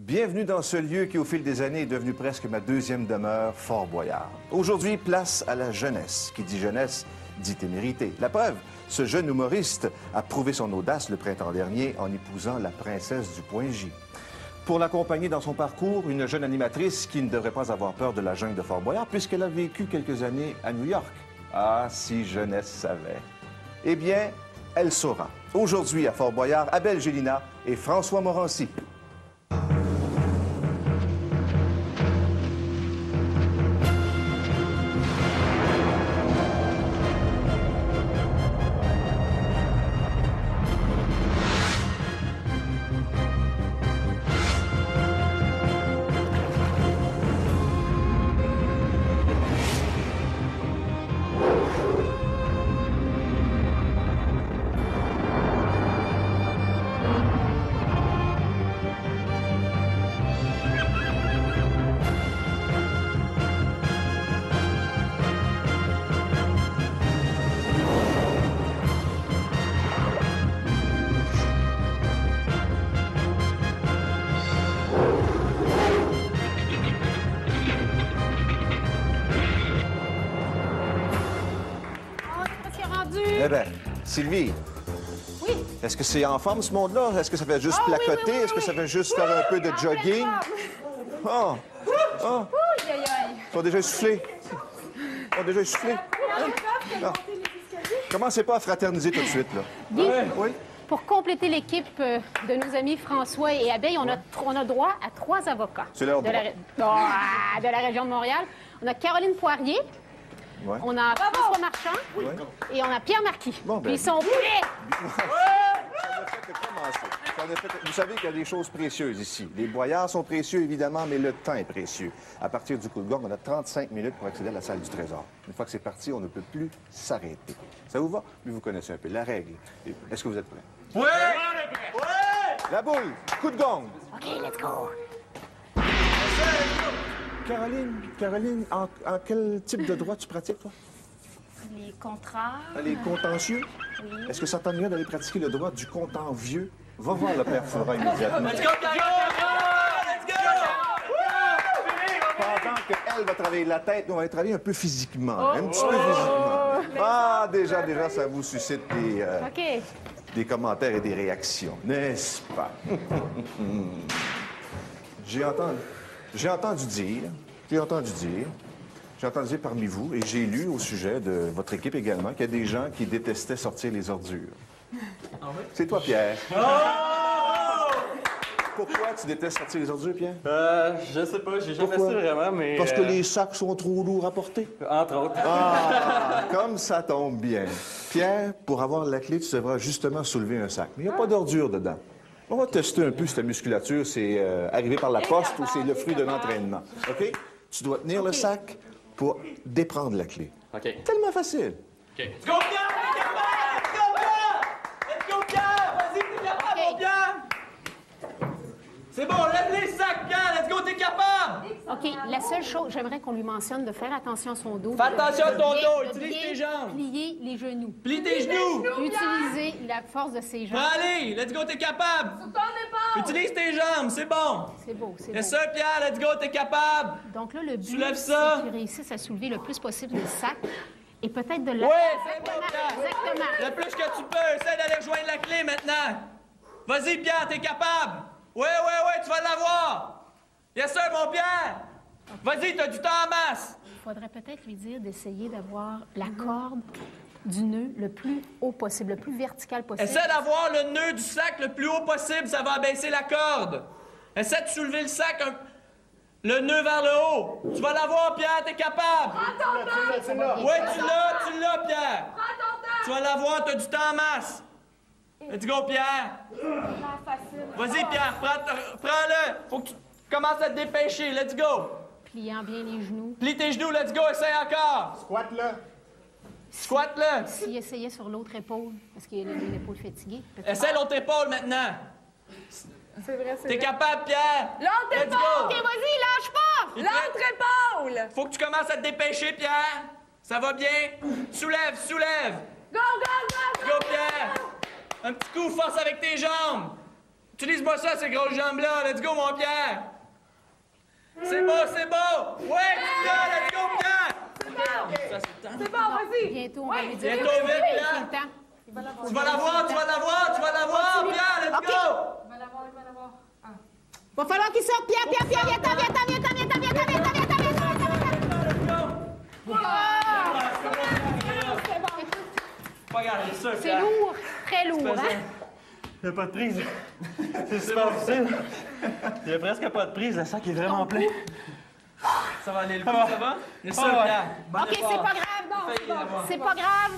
Bienvenue dans ce lieu qui, au fil des années, est devenu presque ma deuxième demeure, Fort-Boyard. Aujourd'hui, place à la jeunesse. Qui dit jeunesse, dit émérité. La preuve, ce jeune humoriste a prouvé son audace le printemps dernier en épousant la princesse du Point J. Pour l'accompagner dans son parcours, une jeune animatrice qui ne devrait pas avoir peur de la jungle de Fort-Boyard puisqu'elle a vécu quelques années à New York. Ah, si jeunesse savait. Eh bien, elle saura. Aujourd'hui, à Fort-Boyard, Abel Gélina et François Morancy. Eh bien, Sylvie. Oui. Est-ce que c'est en forme, ce monde-là? Est-ce que ça fait juste placoter? Oui. Est-ce que ça fait juste faire un peu de jogging? Oh! Oh! Aïe, aïe, aïe. Ils sont déjà essoufflés. Ils sont déjà essoufflés. Ah. Commencez pas à fraterniser tout de suite, là. Guy, Oui? pour compléter l'équipe de nos amis François et Abeille, on a droit à 3 avocats. C'est leur de la région de Montréal. On a Caroline Poirier, Ouais. on a François Marchand et on a Pierre Marquis. Bon, ben. Puis ils sont prêts. Vous savez qu'il y a des choses précieuses ici. Les boyards sont précieux, évidemment, mais le temps est précieux. À partir du coup de gong, on a 35 minutes pour accéder à la salle du trésor. Une fois que c'est parti, on ne peut plus s'arrêter. Ça vous va? Mais vous connaissez un peu la règle. Est-ce que vous êtes prêts? Oui! Oui! La boule! Coup de gong! OK, let's go. Caroline, en quel type de droit tu pratiques, toi? Les contrats. Les contentieux? Oui. Est-ce que ça tente mieux d'aller pratiquer le droit du contentieux? Va voir le père Foura immédiatement. Let's go, let's go! Pendant qu'elle va travailler la tête, nous, on va travailler un peu physiquement. Un petit peu physiquement. Ah, déjà, ça vous suscite OK. des commentaires et des réactions, n'est-ce pas? J'ai entendu dire parmi vous, et j'ai lu au sujet de votre équipe également, qu'il y a des gens qui détestaient sortir les ordures. Ah oui? C'est toi, Pierre. Oh! Pourquoi tu détestes sortir les ordures, Pierre? Je sais pas, j'ai jamais Pourquoi? su vraiment, mais... Parce que les sacs sont trop lourds à porter. Entre autres. Ah, comme ça tombe bien. Pierre, pour avoir la clé, tu devras justement soulever un sac. Mais il n'y a pas d'ordure dedans. On va tester un peu si ta musculature, c'est arrivé par la poste ou c'est le fruit d'un entraînement. OK? Tu dois tenir le sac pour déprendre la clé. OK. Tellement facile. OK. Let's go, Pierre! T'es capable! Let's go, Pierre! Let's go, Pierre! Vas-y, t'es capable, mon Pierre! C'est bon, lève les sacs, Pierre! Let's go, t'es capable! OK, la seule chose, j'aimerais qu'on lui mentionne de faire attention à son dos. Fais attention à ton De dos, bien- utilise de bien tes jambes. Plier les genoux. Plie tes genoux! Utiliser la force de ses jambes. Allez, let's go, t'es capable! Utilise tes jambes, c'est bon! C'est beau, c'est beau. Yes, sir, Pierre, let's go, t'es capable! Donc là, le but, Soulève c'est ça. qu'il réussisse à soulever le plus possible le sac et peut-être de la... Oui, c'est bon, Pierre! Exactement. Le plus que tu peux, essaie d'aller rejoindre la clé maintenant! Vas-y, Pierre, t'es capable! Oui, tu vas l'avoir! Yes, sir, mon Pierre! Vas-y, t'as du temps en masse! Il faudrait peut-être lui dire d'essayer d'avoir la corde du nœud le plus haut possible, le plus vertical possible. Essaie d'avoir le nœud du sac le plus haut possible, ça va abaisser la corde. Essaie de soulever le sac, le nœud vers le haut. Tu vas l'avoir, Pierre, t'es capable. Oui, tu l'as, Pierre. Tu vas l'avoir, t'as du temps en masse. Let's go, Pierre. Vas-y, Pierre, prends-le. Faut que tu commences à te dépêcher, let's go. Pliant bien les genoux. Plie tes genoux, let's go, essaie encore. Squatte-le. S'il essayait sur l'autre épaule, parce qu'il a l'épaule fatiguée. peut-être- Essaie l'autre épaule maintenant. C'est vrai, c'est T'es vrai. capable, Pierre. L'autre Let's épaule! go. OK, vas-y, lâche pas! L'autre épaule! Faut que tu commences à te dépêcher, Pierre. Ça va bien? Soulève! Go, go, go! Go, Pierre! Un petit coup, force avec tes jambes! Utilise-moi ça, ces grosses jambes-là. Let's go, mon Pierre. C'est beau, c'est beau. Ouais, Pierre, let's go, Pierre. C'est bon! Ça, c'est le temps. C'est bon, vas-y! Bientôt, on va lui dire. Bientôt, vite, C'est Pierre. le temps. Tu vas l'avoir, tu vas l'avoir, tu vas l'avoir, Pierre, let's OK. go. Il va l'avoir. Va falloir qu'il sorte. Pierre, viens-t'en, viens-t'en, viens-t'en, viens-t'en, viens-t'en, viens-t'en, viens-t'en, viens-t'en, Pas grave, c'est sûr, C'est Pierre. lourd, très lourd, hein? Il n'y a pas de prise. C'est super difficile. Il n'y a presque pas de prise, le sac est vraiment plein. Ça va aller, le coup, ça va? C'est sûr, Pierre. OK, c'est pas grave. C'est pas grave.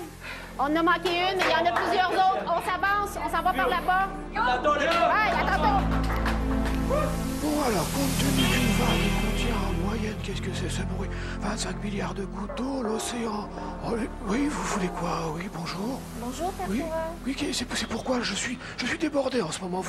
On en a manqué une, mais il y en a plusieurs autres. On s'avance, on s'en va par là-bas. Tantôt, les gars. Ouais, à tantôt. Bon alors, compte tenu qu'une vague contient en moyenne, qu'est-ce que c'est ce bruit? 25 milliards de gouttes d'eau, l'océan... Oh, oui, vous voulez quoi? Oui, bonjour. Bonjour, Oui, oui, c'est pourquoi je suis débordé en ce moment.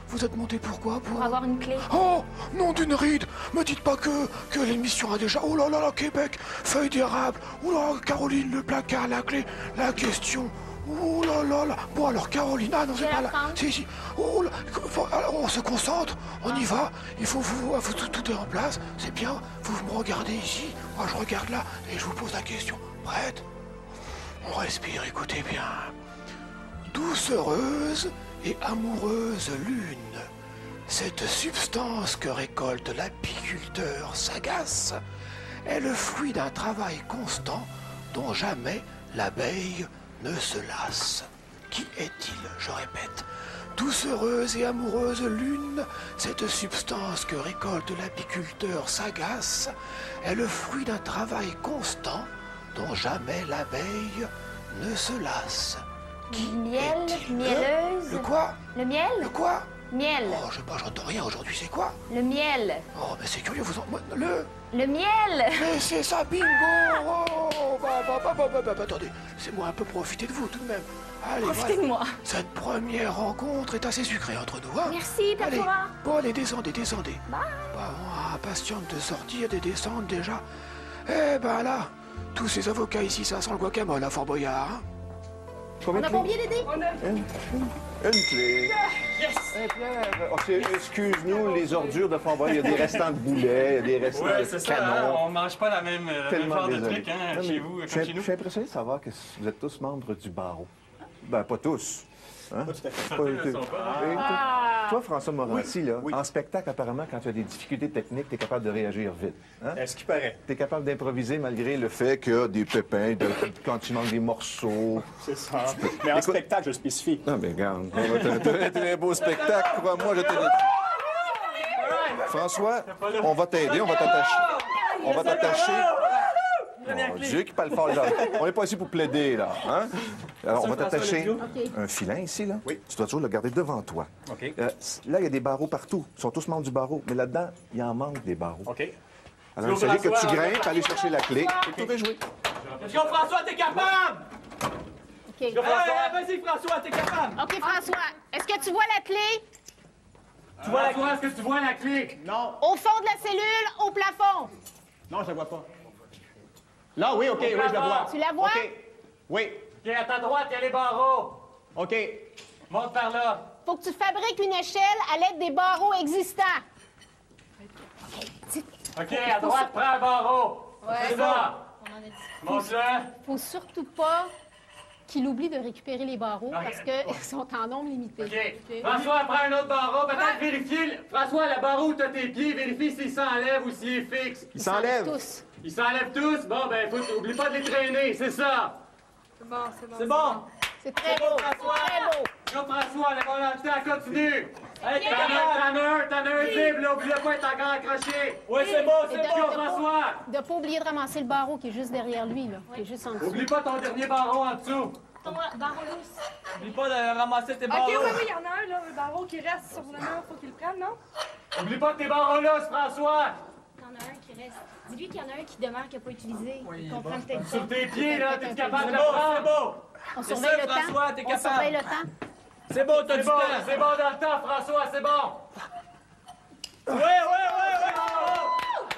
Vous êtes monté pourquoi? Pour avoir une clé. Oh, nom d'une ride! Me dites pas que l'émission a déjà... Oh là là, Québec, feuille d'érable. Oh là, Caroline, le placard, la clé, la question... Oh là là là. Bon alors Caroline, ah non c'est pas là. Si. Oh là. Alors on se concentre, on y va. Il faut tout est en place. C'est bien. Vous me regardez ici. Moi je regarde là et je vous pose la question. Prête? On respire, écoutez bien. Douce, heureuse et amoureuse lune. Cette substance que récolte l'apiculteur sagace est le fruit d'un travail constant dont jamais l'abeille ne se lasse. Qui est-il? Je répète. Douce, heureuse et amoureuse lune, cette substance que récolte l'apiculteur sagace est le fruit d'un travail constant dont jamais l'abeille ne se lasse. Qui Miel, est-il? mielleuse. Le quoi? Le miel? Le quoi? Miel. Oh, je sais pas, j'entends rien aujourd'hui, c'est quoi? Le miel. Oh, mais c'est curieux, vous en... Le miel. Mais c'est ça, bingo! Oh, attendez, laissez-moi un peu profiter de vous tout de même. Allez, Profitez de moi. Cette première rencontre est assez sucrée entre nous, hein? Merci, Allez, Papa. bon, allez, descendez. Bon, impatiente de sortir, de descendre déjà. Eh ben là, tous ces avocats ici, ça sent le guacamole à Fort Boyard, hein? On a combien d'idées? Une clé. Yes! Hey, Pierre, excuse-nous, les ordures de Fort Boyard, il y a des restants de boulets, il y a des restants Ouais, de c'est ça, hein, canons. on mange pas la même genre de désolé. truc, hein, Non, chez mais vous, je comme suis- chez nous. Je suis impressionné de savoir que vous êtes tous membres du barreau. Ben, pas tous. Hein? Toi, François Morancy, là, en spectacle, apparemment, quand tu as des difficultés techniques, tu es capable de réagir vite. Hein? Est-ce qu'il paraît? Tu es capable d'improviser malgré le fait qu'il y a des pépins, quand tu manques des morceaux. C'est ça. Mais en spectacle, je spécifie. Non, mais regarde, t'as un très beau spectacle, crois-moi, je te le dis. François, on va t'aider, on va t'attacher. On va t'attacher. Mon Dieu, qui parle fort, là. On n'est pas ici pour plaider, là. Hein? Alors, on va t'attacher un filin ici, là. Oui. Tu dois toujours le garder devant toi. OK. Là, il y a des barreaux partout. Ils sont tous membres du barreau. Mais là-dedans, il en manque des barreaux. OK. Alors, il s'agit que tu grimpes, aller chercher la clé. Tout est joué. Est-ce que François, t'es capable? OK. Hey, vas-y, François, t'es capable? OK, François, est-ce que tu vois la clé? Tu vois la clé? Est-ce que tu vois la clé? Non. Au fond de la cellule, au plafond. Non, je la vois pas. Là, oui, OK, oui, je la vois. Tu la vois? OK. Oui. OK, à ta droite, il y a les barreaux. OK. Monte par là. Faut que tu fabriques une échelle à l'aide des barreaux existants. OK, à droite, prends un barreau. C'est ça. Monte-le. Faut surtout pas qu'il oublie de récupérer les barreaux parce qu'ils sont en nombre limité. OK. François, prends un autre barreau. Peut-être vérifie. François, le barreau où t'as tes pieds, vérifie s'il s'enlève ou s'il est fixe. Il s'enlève. Tous. Ils s'enlèvent tous? Bon, ben, oublie pas de les traîner, c'est ça. C'est bon, c'est bon. C'est bon. C'est très beau. François. Très beau. Go, François, la volonté, elle continue. Hey, t'en as un zip, là, oublie pas, être encore accroché. Oui, c'est beau, Et de- Go, François. De pas oublier de ramasser le barreau qui est juste derrière lui, là, qui est juste en dessous. Oublie pas ton dernier barreau en dessous. Oublie pas de ramasser tes OK, barreaux. oui, il y en a un, là, un barreau qui reste sur le mur. Faut qu'il le prenne, non? Oublie pas tes barreaux là, François. Il y en a un qui reste. Dis-lui qu'il y en a un qui demeure, qui n'a pas utilisé. Il comprend peut-être Sur pas. tes pieds, là, t'es capable de C'est le prendre. On C'est surveille ça, le François, temps. t'es On capable. surveille le temps. C'est beau, t'as du temps. C'est bon dans le temps, François, c'est bon. Oui.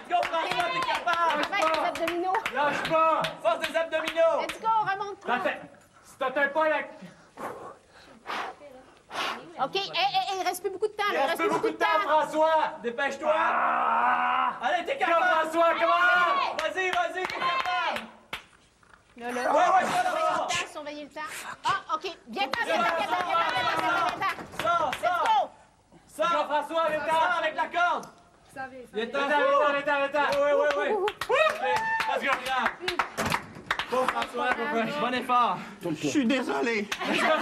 Go, François, t'es capable. Avec les abdominaux. Lâche pas. Force des abdominaux. Let's go, remonte-toi. Si t'atteins pas la... OK, il reste plus beaucoup de temps, Il là. reste plus beaucoup de temps, François! Dépêche-toi! Allez, t'es capable! François, comment? Vas-y, t'es capable! Là. Ouais, Surveillez le temps. Ah, OK. Viens-t'en. Sors! Sors, François, viens-t'en avec la corde! Viens-t'en! Ouais. Let's go, regarde! Bon, François, bon effort! Je suis désolé. C'est pas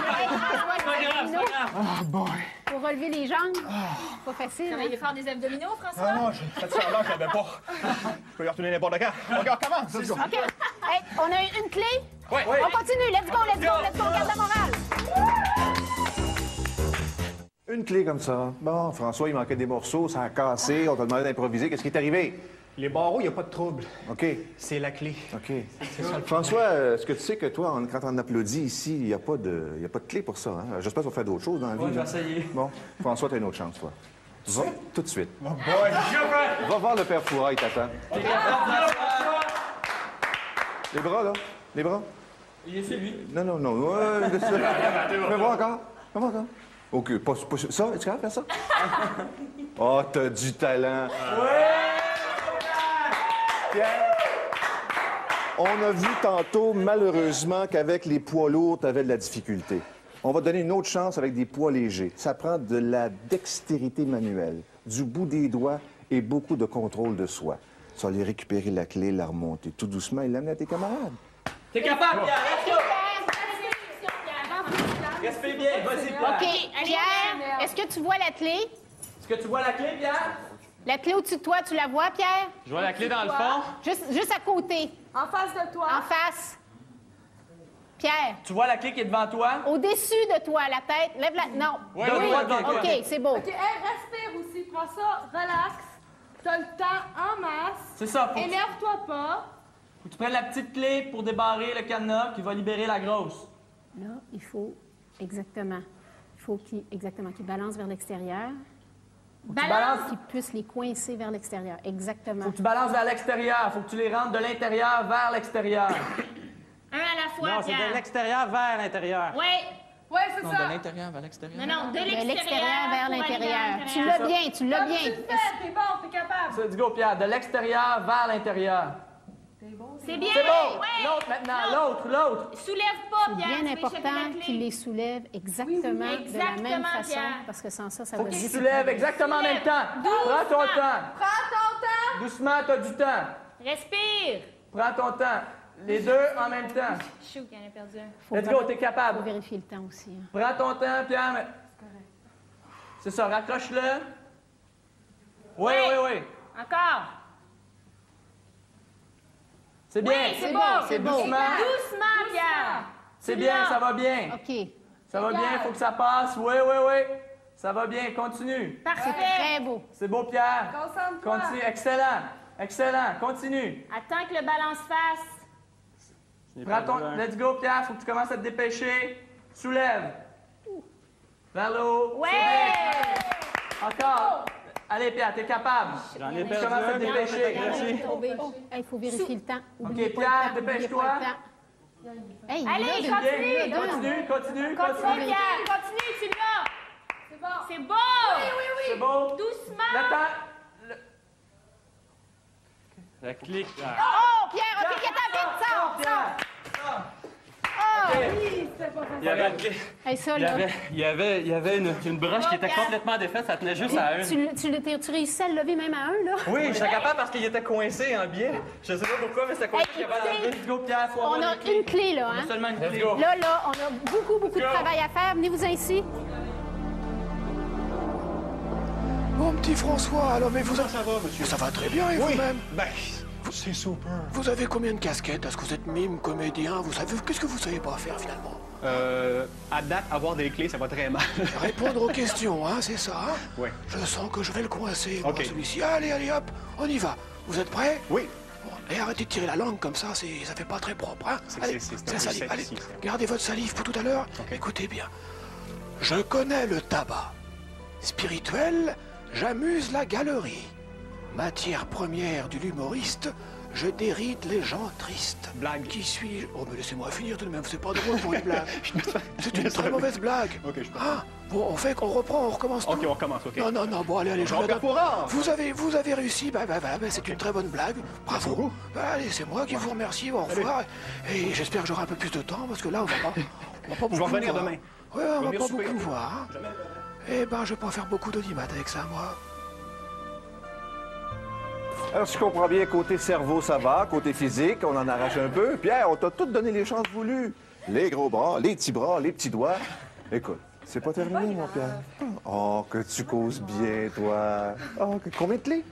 grave! Ah, boy. Pour relever les jambes. Pas facile. Ça va y faire des abdominaux, François? Ah non, j'ai fait ça avant, je l'avais pas. Je peux y retourner n'importe quand. Regarde, commence. Let's go. OK. Hey, on a une clé. Ouais. On continue. Let's go. Garde la morale. Une clé comme ça. Bon, François, il manquait des morceaux, ça a cassé, on t'a demandé d'improviser. Qu'est-ce qui est arrivé? Les barreaux, il n'y a pas de trouble. OK. C'est la clé. OK. François, est-ce que tu sais que toi, quand on applaudit ici, il n'y a pas de clé pour ça, hein? J'espère qu'on fait d'autres choses dans la vie. Ouais, je vais là. essayer. Bon, François, t'as une autre chance, toi. Va, tout de suite. Oh boy. Va voir le père Fouras, il t'attend. Les bras, là? Les bras? Il est chez lui. Non. Ouais, laisse-le. Fais-moi encore. OK, pas ça. Es-tu capable de faire ça? Oh, t'as du talent. Pierre, on a vu tantôt, malheureusement, qu'avec les poids lourds, t'avais de la difficulté. On va te donner une autre chance avec des poids légers. Ça prend de la dextérité manuelle, du bout des doigts et beaucoup de contrôle de soi. Tu vas aller récupérer la clé, la remonter tout doucement et l'amener à tes camarades. T'es capable, Pierre! Respire bien, vas-y, Pierre! OK. Pierre, est-ce que tu vois la clé? Est-ce que tu vois la clé, Pierre? La clé au-dessus de toi, tu la vois, Pierre? Je vois la clé dans le fond. Juste à côté. En face de toi. En face. Pierre, Tu vois la clé qui est devant toi? au-dessus de toi, la tête. Lève la... Non. Ouais, ouais, OK, c'est beau. OK, respire aussi. Prends ça, relax. T'as le temps en masse. C'est ça, faut que Énerve-toi pas. tu prennes la petite clé pour débarrer le cadenas qui va libérer la grosse. Là, il faut exactement. Il faut qu'il balance vers l'extérieur. Balance. Qu'il puisse les coincer vers l'extérieur. Exactement. Faut que tu balances vers l'extérieur. Faut que tu les rentres de l'intérieur vers l'extérieur. Un à la fois, Non, c'est Pierre. de l'extérieur vers l'intérieur. Oui. Ouais, c'est Non, ça. de l'intérieur vers l'extérieur. Non, de De l'extérieur vers l'intérieur. Tu l'as. l'as bien, tu l'as Comme bien. tu le fais, t'es bon, t'es capable. Let's go, Pierre. De l'extérieur vers l'intérieur. C'est bien. C'est bon. Ouais. L'autre maintenant. L'autre. Soulève pas, Pierre. Bien tu vas échapper important la clé. qu'il les soulève exactement de la même Exactement, façon, Pierre. parce que sans ça, ça Faut va que tu vite. soulèves exactement en même temps. Prends ton temps. Prends ton temps. Doucement, t'as du temps. Respire. Prends ton temps. Les deux en même temps. Chou, qu'il y en a perdu un. Faut Let's go, vraiment- t'es faut capable. vérifier le temps aussi. hein. Prends ton temps, Pierre. mais- C'est ça, raccroche-le. Oui. Encore. C'est bien. Oui, c'est beau. C'est beau. Doucement. Doucement, Pierre. C'est bien, ça va bien. OK. Ça va bien, faut que ça passe. Oui. Ça va bien, continue. C'est Parfait. très beau. C'est beau, Pierre. Concentre-toi. Continue, excellent, continue. Attends que le balance fasse. Prends ton... Let's go, Pierre, faut que tu commences à te dépêcher. Soulève. Vers le haut. Ouais. C'est bien. Encore. Allez, Pierre, t'es capable. J'en ai Tu perdu commences à un, te dépêcher. Il faut vérifier le temps. Oubliez pas Pierre, le temps, oubliez dépêche-toi. pas le temps. Hey, Allez, là, continue. Bien, continue. Continue, Pierre. Continue, tu l'as. C'est bon. C'est beau. C'est beau. Doucement. Le temps. La clé. Oh, Pierre, OK, qui est vite, sors. Pierre. Il y avait, Hey, ça, là, il y avait une broche qui était complètement défaite, ça tenait juste à une. tu réussis à le lever même à un, là? Oui, j'étais capable parce qu'il était coincé en biais. Je sais pas pourquoi, mais c'était coincé. Hey, écoutez, Let's go, Pierre, faut on avoir a une clé. une clé, là, hein? Seulement une clé. Là, on a beaucoup de travail à faire. Venez-vous ici. Mon petit François, alors mais vous... Ça va, monsieur? Ça va très bien, et vous-même? Ben, c'est super. Vous avez combien de casquettes? Est-ce que vous êtes mime, comédien? Vous savez... Qu'est-ce que vous savez pas faire, finalement? À date, avoir des clés, ça va très mal. Répondre aux questions, hein, c'est ça? Hein? Oui. Je sens que je vais le coincer, moi, Ok. celui-ci. Allez, hop, on y va. Vous êtes prêts? Oui. Bon, et arrêtez de tirer la langue comme ça, ça fait pas très propre, hein? Allez, c'est un ça peu salive. sec Allez, ici, ça. gardez votre salive pour tout à l'heure. Écoutez bien. Je connais le tabac. Spirituel, j'amuse la galerie. Matière première de l'humoriste, Je déride les gens tristes. Blague. Qui suis-je? Oh, mais laissez-moi finir tout de même, c'est pas drôle pour une blague. C'est une très mauvaise blague. Ok, je Ah, bon, on fait qu'on reprend, on recommence tout. Ok, on recommence, ok. Non, non, non, bon, allez, je vous la donne. Vous avez réussi, bah, c'est une très bonne blague. Bravo. Bah, allez, c'est moi qui vous remercie, au revoir. Et j'espère que j'aurai un peu plus de temps, parce que là, on va pas beaucoup Je vais revenir voir. demain. Ouais, on va venir pas souper. beaucoup voir. Eh ben, je vais pas faire beaucoup d'audimat avec ça, moi. Alors, si je comprends bien, côté cerveau, ça va. Côté physique, on en arrache un peu. Pierre, on t'a tout donné les chances voulues. Les gros bras, les petits doigts. Écoute, c'est pas terminé, mon Pierre. Oh, que tu causes bien, toi. Oh, combien de clés?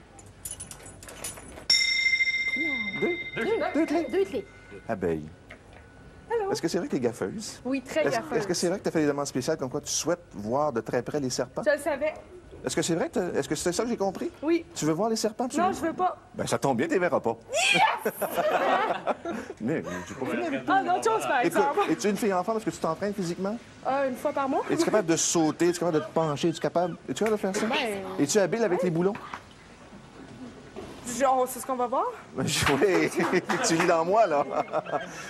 Deux clés? 2 clés. Abeille. Est-ce que c'est vrai que t'es gaffeuse? Oui, très gaffeuse. Est-ce que c'est vrai que tu as fait des demandes spéciales comme quoi tu souhaites voir de très près les serpents? Je le savais. Est-ce que c'est vrai? Est-ce que c'est ça que j'ai compris? Oui. Tu veux voir les serpents? absolument? Non, je veux pas. Ben, ça tombe bien, t'es verras pas. Mais j'ai pas fini avec toi. Ah, non, chose, par Écoute, exemple. es-tu une fille enfant parce que tu t'entraînes physiquement? Ah, une fois par mois? Es-tu capable de sauter? Es-tu capable de te pencher? Es-tu capable de faire ça? Ben- Es-tu habile avec les boulons? Genre, c'est ce qu'on va voir? Oui, tu lis dans moi, là.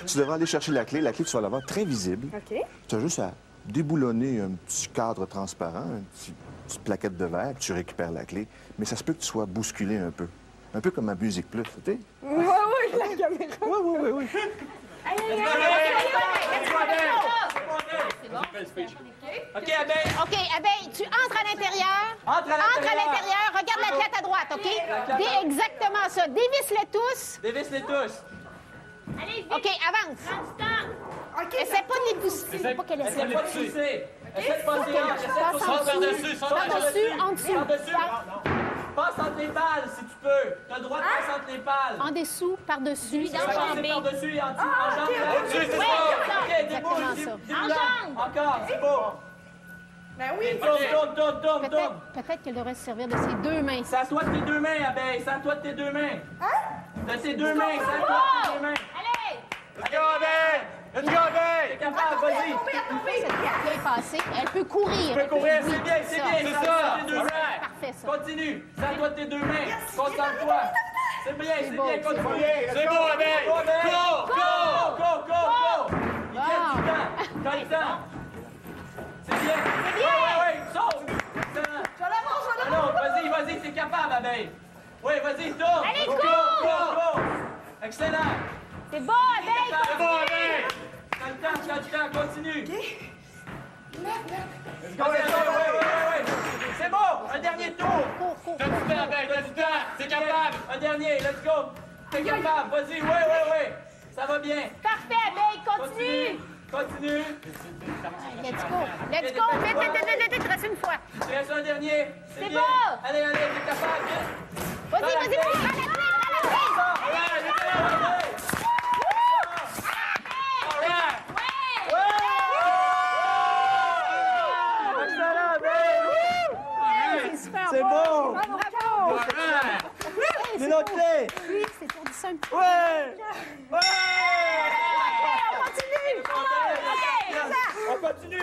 Tu devras aller chercher la clé. La clé, tu vas l'avoir très visible. OK. Tu as juste à déboulonner un petit cadre transparent, petite plaquette de verre, puis tu récupères la clé. Mais ça se peut que tu sois bousculé un peu. Un peu comme à Musique Plus, tu sais? Oui, oui, la caméra. Oui. OK, Abeille. OK, Abeille, tu entres à l'intérieur. Entre à l'intérieur. Regarde la clé à ta droite, OK? Exactement ça. Dévisse-les tous. Dévisse-les tous. Allez, vite. OK, avance. Essaie pas de les pousser. Faut pas qu'elle essaie. Essaie pas de sucer. Essaie de passer là. Essaie de Passe en passer dessous. Par-dessus, en dessous. Par-dessus. Passe entre les balles, si tu peux. T'as le droit de passer entre les balles. En dessous, par-dessus. Passer par-dessus et en dessous. En jambe. Là-dessus, c'est ça. OK, déboule. Exactement ça. Encore, c'est beau. Ben oui. Tourne. Peut-être qu'elle devrait se servir de ses 2 mains. C'est à toi de tes 2 mains, Abeille. C'est à toi de tes 2 mains. De tes 2 mains. C'est à toi de tes 2 mains. Allez! Let's go, Abeille! Let's go, Abeille! T'es capable, vas-y. Une fois cette clé est passée, elle peut courir. Tu peux courir, Oui, c'est bien, c'est ça. bien. C'est ça. Tes 2 mains. Parfait, ça. Continue. C'est à toi de tes 2 mains. Concentre-toi. C'est bien, c'est beau, bien. c'est Continue. beau. C'est beau, Abeille. Go. Il y a du temps. T'as le temps. C'est bien. Ouais. Saute. Excellent. Non, vas-y, t'es capable, Abeille. Oui, vas-y, tourne. Allez, Go. Excellent. C'est bon, Abeille! C'est bon, Abeille. T'as le temps, continue. Let's go. Ouais. C'est bon, un dernier tour. Cours. T'as du temps, Abeille, t'as du temps. T'es capable. Un dernier, let's go. T'es capable, vas-y, ouais. Ça va bien. Parfait, Abeille, Continue. Let's go. Vite, reste une fois. Il reste un dernier. C'est bien. bon. Allez, t'es capable, vite. Vas-y. Prends la clé. C'est bon! Bravo. C'est notre clé! Oui, c'est pour ça un petit peu. Ouais! On continue. On continue!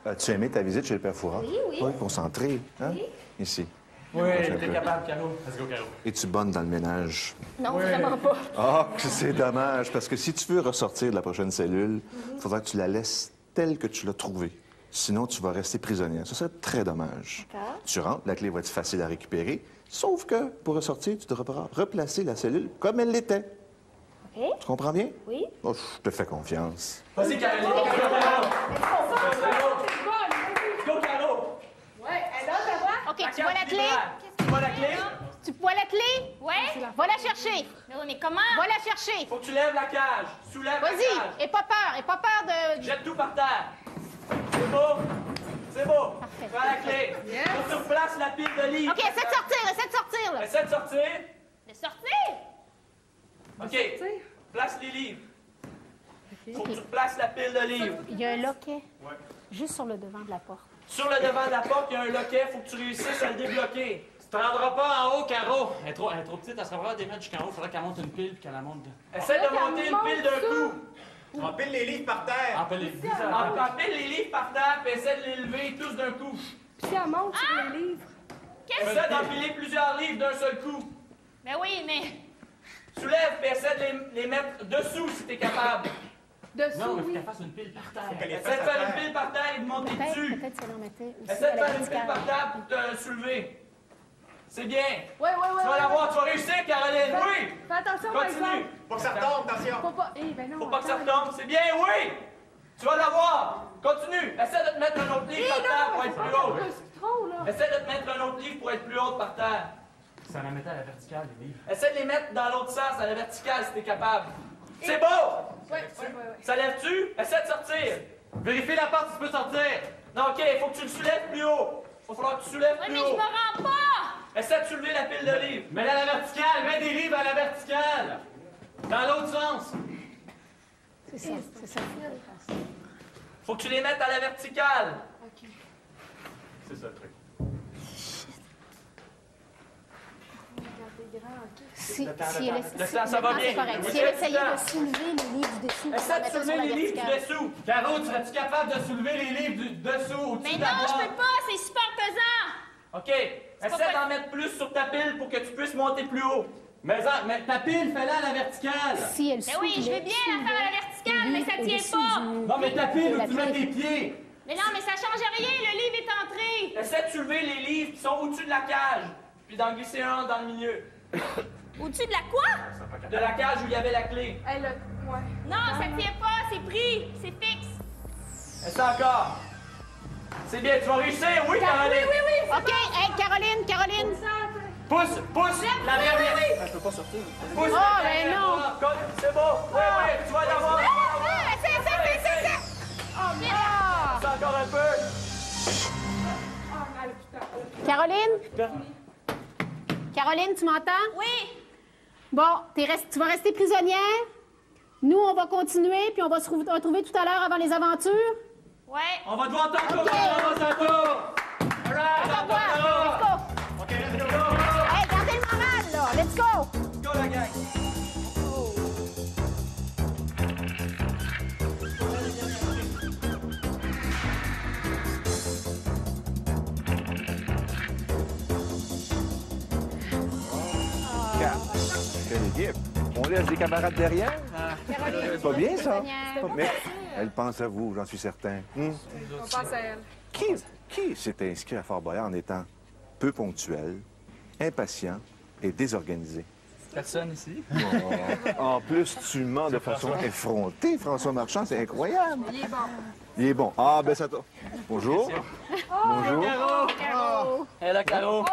As-tu aimé ta visite chez le Père Fouras? Oui. Concentré, hein? Ici. Oui, t'es capable, Caro. Let's go, Caro. Es-tu bonne dans le ménage? Non, vraiment pas. Ah, que c'est dommage, parce que si tu veux ressortir de la prochaine cellule, il faudra que tu la laisses telle que tu l'as trouvée. Sinon, tu vas rester prisonnière. Ça serait très dommage. D'accord. Tu rentres, la clé va être facile à récupérer, sauf que pour ressortir, tu devras replacer la cellule comme elle l'était. OK. Tu comprends bien? Oui. Oh, je te fais confiance. Vas-y, Caroline. Go, Caro. Ouais, alors, ça va? OK, tu vois la clé? Tu vois la clé? Tu vois la clé? Ouais? Va la chercher. Mais oui, mais comment? Va la chercher. Faut que tu lèves la cage. Soulève la cage. Vas-y. Aie pas peur de... Jette tout par terre. C'est beau. C'est beau. Parfait. Prends la clé. Faut que tu replaces la pile de livres. OK, essaie de sortir, là. Essaie de sortir. De sortir? OK. Place les livres. Faut que tu replaces la pile de livres. Il y a un loquet juste sur le devant de la porte. Sur le devant de la porte, il y a un loquet. Faut que tu réussisses à le débloquer. Tu te rendras pas en haut, Caro. Elle est trop petite, elle sera vraiment des mètres jusqu'en haut. Faudrait qu'elle monte une pile puis qu'elle la monte. Essaie de monter une pile d'un coup. Empile les livres par terre. Empile Empile les livres par terre, puis essaie de les lever tous d'un coup. Puis si elle monte sur les livres. Essaie d'empiler plusieurs livres d'un seul coup. Ben oui, mais... Soulève et essaie de les mettre dessous si t'es capable. Dessous, Non, mais faut oui. qu'elle fasse une pile par terre. Essaie de faire une pile par terre et de monter dessus. Peut-être si elle en mettait aussi Essaie à de la faire une pile verticale. par terre pour te soulever. C'est bien. Ouais. Tu vas l'avoir, tu vas réussir, Caroline. Oui. Fais attention, par exemple. Continue. Faut que ça retombe, attention. Faut pas... Eh, ben non. Faut pas que ça attends. retombe. C'est bien, oui. Tu vas l'avoir. Continue. Essaie de te mettre un autre livre par terre pour être plus haut. C'est trop, là. Essaie de te mettre un autre livre pour être plus haut par terre. Ça la mettait à la verticale, les livres. Essaie de les mettre dans l'autre sens, à la verticale, si t'es capable. C'est beau! Ouais. Ça lève-tu? Essaie de sortir. Vérifie la porte si tu peux sortir. Non, OK, il faut que tu le soulèves plus haut. Il va falloir que tu soulèves Ouais, plus mais je haut. me rends pas! Essaie de soulever la pile de livres. Mets-la à la verticale, mets des livres à la verticale. Dans l'autre sens. C'est ça, c'est ça. Faut que tu les mettes à la verticale. C'est ça le truc. Si elle ça va bien. c'est correct. Si elle essayait de soulever les livres du dessous, Essaie de mettre ça sur soulever la les livres verticale. du dessous. Caro, serais-tu capable de soulever les livres du dessous, au-dessus Mais de la non, je boîte? peux pas, c'est super pesant! OK. Essaie d'en mettre plus sur ta pile pour que tu puisses monter plus haut. Mais ta pile, fais-la à la verticale. Si elle Ben oui, je vais bien la faire à la verticale, mais ça tient pas! Non, mais ta pile, où tu mets tes pieds. Mais non, mais ça change rien, le livre est entré! Essaie de soulever les livres qui sont au-dessus de la cage, puis d'en glisser un dans le milieu. Au-dessus de la quoi? De la cage où il y avait la clé. Elle, ouais. Non, ça tient pas, c'est pris, c'est fixe! Essaie encore. C'est bien, tu vas réussir, oui, Caroline. Oui. OK, hey, Caroline! Pousse la dernière. Elle peut pas sortir. Pousse Oh, la ben dernière non. fois. C'est beau. Oui, tu vas l'avoir. C'est! Oh, bien! C'est encore un peu. Caroline, tu m'entends? Oui! Bon, tu vas rester prisonnière. Nous, on va continuer, puis on va se retrouver tout à l'heure avant les aventures. Ouais. On va devoir t'encourager, OK. on va s'entour. All right, Au revoir. Let's go! OK, let's go. Hey, gardez le moral, là! Let's go! Let's go, la gang. Quelle équipe! On laisse des camarades derrière? Caroline, C'est pas bien, ça? prisonnière. Mais elle pense à vous, j'en suis certain. On pense à elle. Qui s'est inscrit à Fort Boyard en étant peu ponctuel, impatient et désorganisé? Personne ici. Oh, en plus, tu mens de façon effrontée, François Marchand, c'est incroyable. Il est bon. Il est bon. Ah, ben ça t'a... Bonjour. Bonjour. Caro. Elle a Caro.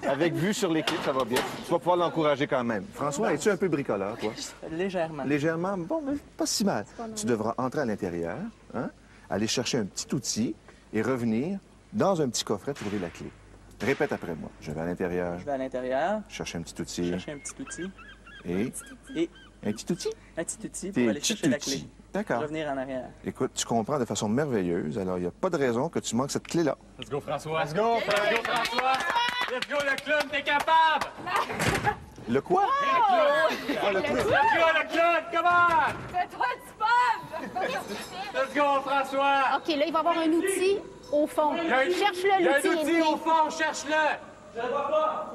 Avec vue sur l'équipe, ça va bien. Tu vas pouvoir l'encourager quand même. François, es-tu un peu bricoleur, toi? Légèrement. Légèrement? Bon, mais pas si mal. Tu devras entrer à l'intérieur, hein, aller chercher un petit outil et revenir dans un petit coffret trouver la clé. Répète après moi. Je vais à l'intérieur, Je vais à l'intérieur, chercher un petit outil chercher un petit outil. et... Et Un petit outil? un petit outil Des pour aller petits chercher la outils. clé. D'accord. Revenir en arrière. Écoute, tu comprends de façon merveilleuse, alors il n'y a pas de raison que tu manques cette clé-là. Let's go, François. Let's go, François. Let's go, le clown, t'es capable. Le quoi? Le clown, comment? Fais-toi du fun! Let's go, François. OK, là, il va y avoir un outil au fond. Il y a un Cherche-le, l'outil. outil au fond, cherche-le. Je le vois pas.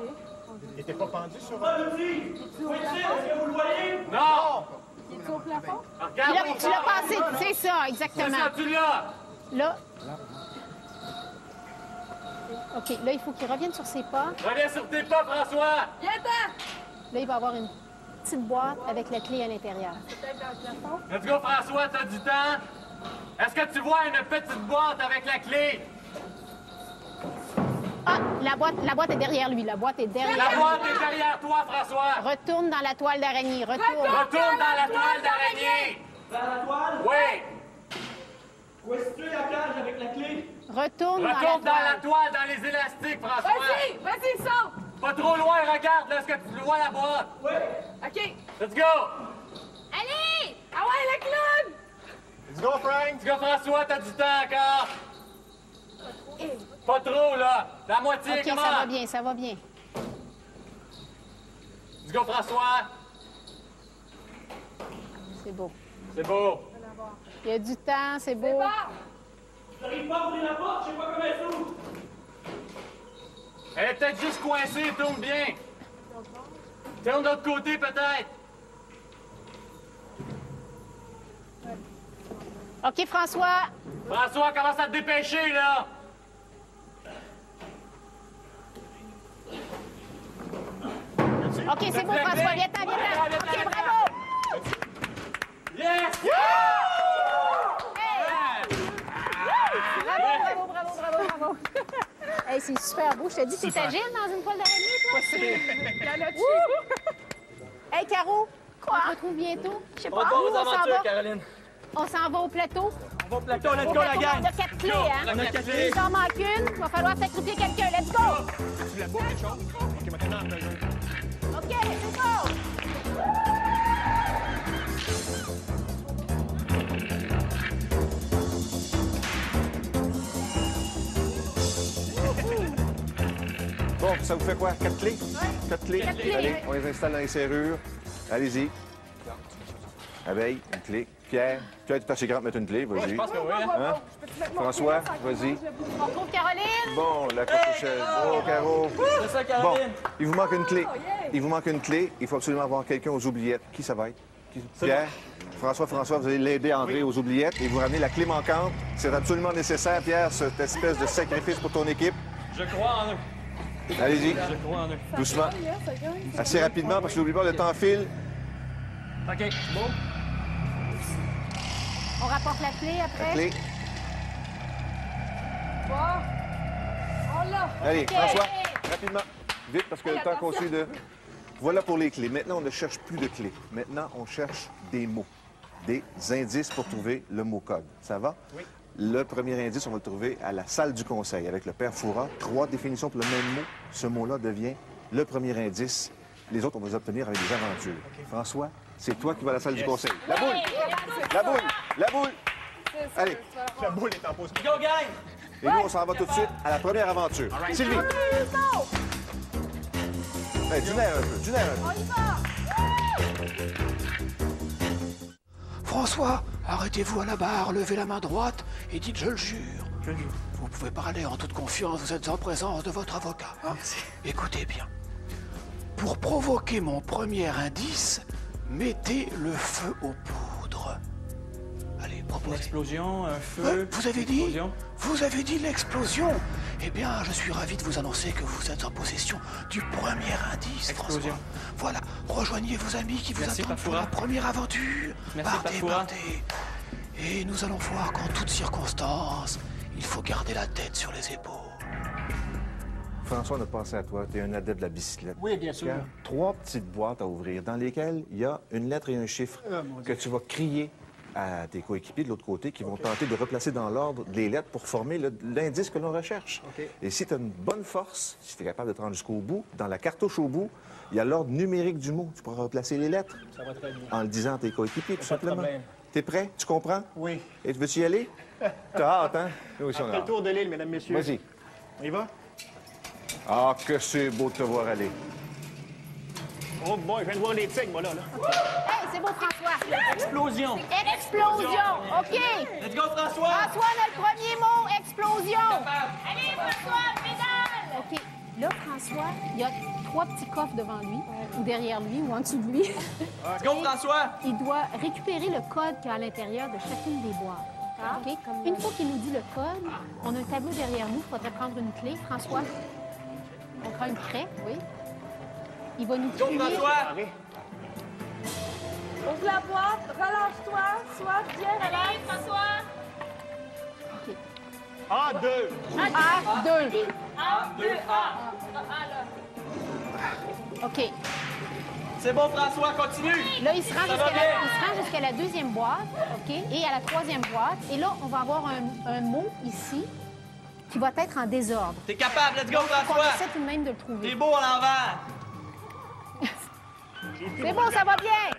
Il était pas pendu sur... Pas d'outil. Est-ce que vous le voyez? Non. Il est au plafond? Regarde Là, au tu l'as fond. passé, c'est ça, C'est exactement. ça, tu l'as. Là. OK, là, il faut qu'il revienne sur ses pas. Reviens sur tes pas, François. Viens-t'en! Là, il va avoir une petite boîte avec la clé à l'intérieur. Peut-être dans le plafond. Let's go, François, t'as du temps. Est-ce que tu vois une petite boîte avec la clé? Ah, la boîte est derrière lui. La boîte est derrière La lui. boîte est derrière toi, François. Retourne dans la toile d'araignée. Retourne. Retourne dans la toile d'araignée. Dans la toile? Oui. Où est située la cage avec la clé? Retourne dans Retourne dans la la toile, dans les élastiques, François. Vas-y, saute! Pas trop loin, regarde, là, est-ce que tu vois la boîte? Oui. OK. Let's go. Allez! Ah ouais, le clown! Let's go, Frank! Let's go, François, t'as du temps encore. Pas trop, là. La moitié, OK, comment? ça va bien, ça va bien. Let's go, François. C'est beau. C'est beau. Il y a du temps, c'est beau. C'est bon! J'arrive pas à ouvrir la porte, je sais pas comment elle s'ouvre. peut-être juste coincé, tourne bien. Tourne de l'autre côté, peut-être. OK, François. François, commence à te dépêcher, là. OK, c'est beau, François. Viens-t'en, viens-t'en. OK, bravo. Yes! Bravo. Hey, c'est super beau. Je te dis, t'es agile dans une poêle d'araignée, toi? Hey, Caro, on se retrouve bientôt. Je sais pas, On où va aux on s'en aventures, va? Caroline. On s'en va au plateau. On va au plateau, let's go, la gang. On a 4 clés, hein? On a 4 clés. Il en manque une. Il va falloir sacrifier quelqu'un. Let's go! Tu la bois, quelque chose? OK, maintenant, OK, let's go! Bon, ça vous fait quoi? 4 clés? 4 clés? Quatre clés, Allez, oui. on les installe dans les serrures. Allez-y. Abeille, une clé. Pierre, tu es assez grand pour mettre une clé, vas-y. Je pense que oui, hein? Hein? François, vas-y. On retrouve Caroline. Bon, la coquechelle. Bon, Caro. C'est ça, Bon, Caroline. il vous manque une clé. Il vous manque une clé. Il faut absolument avoir quelqu'un aux oubliettes. Qui ça va être? Pierre? François, vous allez l'aider à entrer aux oubliettes et vous ramener la clé manquante. C'est absolument nécessaire, Pierre, cette espèce de sacrifice pour ton équipe. Je crois en eux. Allez-y, Je crois en eux. doucement. Assez rapidement, parce que n'oubliez pas, le temps file. OK, bon. On rapporte la clé La après. clé. On l'a. Allez, OK. François, rapidement. Vite, parce que le temps qu'on suit de... Voilà pour les clés. Maintenant, on ne cherche plus de clés. Maintenant, on cherche des mots, des indices pour trouver le mot code. Ça va? Oui. Le premier indice, on va le trouver à la salle du conseil avec le père Foura. 3 définitions pour le même mot. Ce mot-là devient le premier indice. Les autres, on va les obtenir avec des aventures. François, c'est toi qui vas à la salle du conseil. La boule! La boule! La boule! Allez, La boule est en pause. Go, gang! et nous, on s'en va tout de suite à la première aventure. Sylvie! Hey, du nerf un peu, du nerf un peu. François, arrêtez-vous à la barre, levez la main droite et dites « je le jure ». Vous pouvez parler en toute confiance, vous êtes en présence de votre avocat. Hein? Écoutez bien. Pour provoquer mon premier indice, mettez le feu aux poudres. Allez, Une proposez. explosion, un feu. Vous avez dit explosion. Vous avez dit l'explosion. Eh bien, je suis ravi de vous annoncer que vous êtes en possession du premier indice, Explosion. François. Voilà, rejoignez vos amis qui vous Merci, attendent pour Pafoura. la première aventure. Merci, Partez, Pafoura. partez. Et nous allons voir qu'en toutes circonstances, il faut garder la tête sur les épaules. François, on a pensé à toi. Tu es un adepte de la bicyclette. Oui, bien sûr. Pierre, 3 petites boîtes à ouvrir dans lesquelles il y a une lettre et un chiffre que tu vas crier à tes coéquipiers de l'autre côté qui vont tenter de replacer dans l'ordre les lettres pour former l'indice que l'on recherche. OK. Et si tu as une bonne force, si tu es capable de te rendre jusqu'au bout, dans la cartouche au bout, il y a l'ordre numérique du mot. Tu pourras replacer les lettres Ça va très bien. en le disant à tes coéquipiers, tout Pas de simplement. problème. T'es prêt? Tu comprends? Oui. Et veux-tu y aller? T'as hâte, hein? Nous aussi, on a Après le hâte. tour de l'île, mesdames, messieurs. Vas-y. On y va? Ah, que c'est beau de te voir aller. Oh boy, je viens de voir des tigres, moi, là. Hey, c'est beau, François. Explosion! Explosion. OK. Let's go, François! François, on a le premier mot. Explosion. Allez, François, pédale! OK. Là, François, il y a 3 petits coffres devant lui, ou derrière lui, ou en dessous de lui. Let's go, François! Il doit récupérer le code qu'il y a à l'intérieur de chacune des boîtes. OK? Une fois qu'il nous dit le code, on a un tableau derrière nous. Il faudrait prendre une clé. François, on prend une craie, oui. Il va nous Go, crier. François! Ouvre la boîte, relâche-toi, sois bien Allez, relax. François! A2. A2. OK. C'est bon, François, continue! Là, il se rend Ça va bien. jusqu'à la deuxième boîte, OK? Et à la troisième boîte. Et là, on va avoir un mot ici qui va être en désordre. T'es capable, let's go, On François! essaie tout de même de le T'es trouver. beau à l'envers! C'est bon, ça va bien!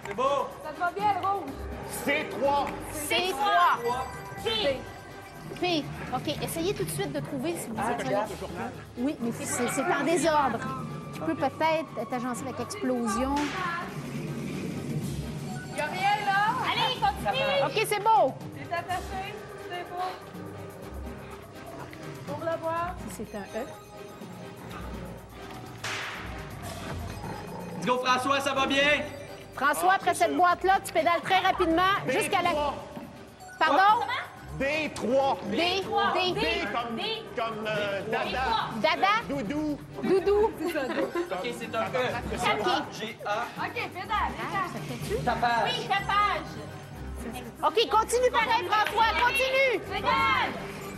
C'est beau! Ça te va bien, le rouge? C3. C3. P! P. OK. Essayez tout de suite de trouver si vous êtes là. Oui, mais c'est en désordre. Tu peux peut-être t'agencer avec explosion. Y'a rien, là? Allez, continue! OK, c'est beau. T'es attaché? C'est beau. voir. C'est un E. Let's go, François, ça va bien? François, après cette boîte-là, tu pédales très rapidement jusqu'à la... Pardon? D3. D. Comme Dada. Dada? Doudou. Doudou. OK, c'est un E. OK. G-A. OK, pédale. Ça fait-tu? Tapage. Oui, tapage. OK, continue pareil, François, continue! Pédale.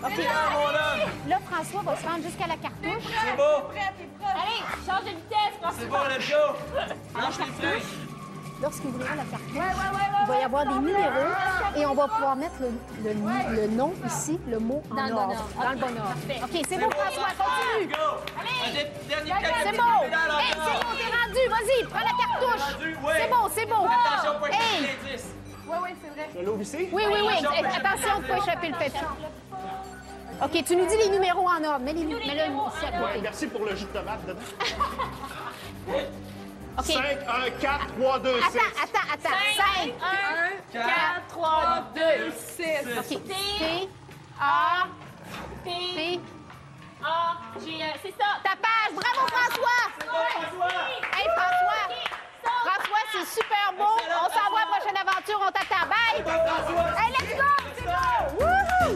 OK. Mon homme. Là, François va se rendre jusqu'à la cartouche. C'est beau. T'es prêt. Allez, change de vitesse, François. C'est bon, let's go. Lâche les freins. Lorsqu'il ouvrira la cartouche, il va y avoir des numéros et on va pouvoir mettre le nom ici, le mot en Dans le bon ordre. ordre. Dans le bon ordre. Parfait. OK, c'est bon, François, continue. Go. Allez. Dernier C'est bon. Hey, c'est bon, t'es rendu. Vas-y, prends la cartouche. Rendu, oui. C'est bon, c'est bon. Attention, pas Hey. l'indice. Oui, c'est vrai. Je l'ouvre ici? Oui. Attention de ne pas échapper le papier. OK, tu nous dis les numéros en ordre. Mets-le ici à Ouais, côté. merci pour le jus de tomate dedans. OK. 5, 1, 4, 3, 2, 6. Attends. 5, 1, 4, 3, 2, 6. OK. T, A, P, P. A, G, c'est ça. Tapage. Bravo, François. Hey, François. François, c'est super beau. On s'envoie à la prochaine aventure. On t'attend. Bye. Hey, let's go. C'est bon. Wouhou.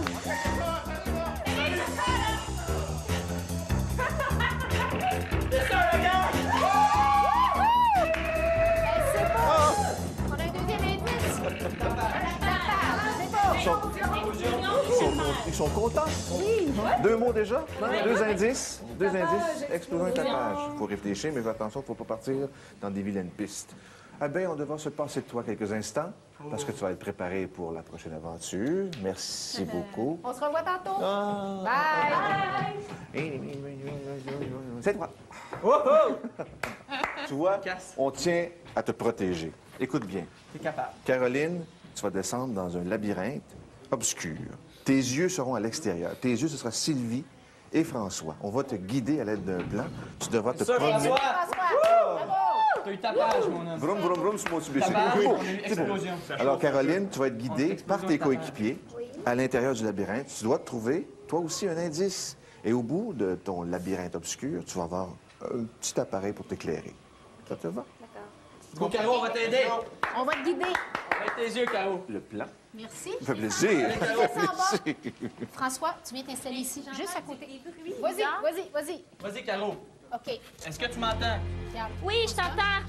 C'est beau. On a un deuxième indice. C'est beau. Ils sont contents. Oui. 2 mots déjà? Deux indices. Explosion et tapage. Il faut réfléchir, mais fais attention, il ne faut pas partir dans des vilaines pistes. Ah bien, on devra se passer de toi quelques instants parce que tu vas être préparé pour la prochaine aventure. Merci beaucoup. On se revoit tantôt. Ah. Bye. C'est toi. Tu vois, on tient à te protéger. Écoute bien. T'es capable. Caroline, tu vas descendre dans un labyrinthe obscur. Tes yeux seront à l'extérieur. Tes yeux, ce sera Sylvie et François. On va te guider à l'aide d'un plan. Tu devras te Ça, promener. François. Bravo. T'as eu tapage, mon homme. Vroom, vroom, vroom, sur mon tubé. Tapage, C'est beau. on a eu C'est beau. explosion. Alors, Caroline, tu vas être guidée Explosion par tes et tapage. coéquipiers à l'intérieur du labyrinthe. Tu dois trouver, toi aussi, un indice. Et au bout de ton labyrinthe obscur, tu vas avoir un petit appareil pour t'éclairer. Ça te va? Go, Caro, on va t'aider. On va te guider. Avec tes yeux, Caro. Le plan. Merci. Ça fait plaisir. François, tu viens t'installer ici, juste à côté. Vas-y. Vas-y, Caro. OK. Est-ce que tu m'entends? Regarde. Oui, je t'entends.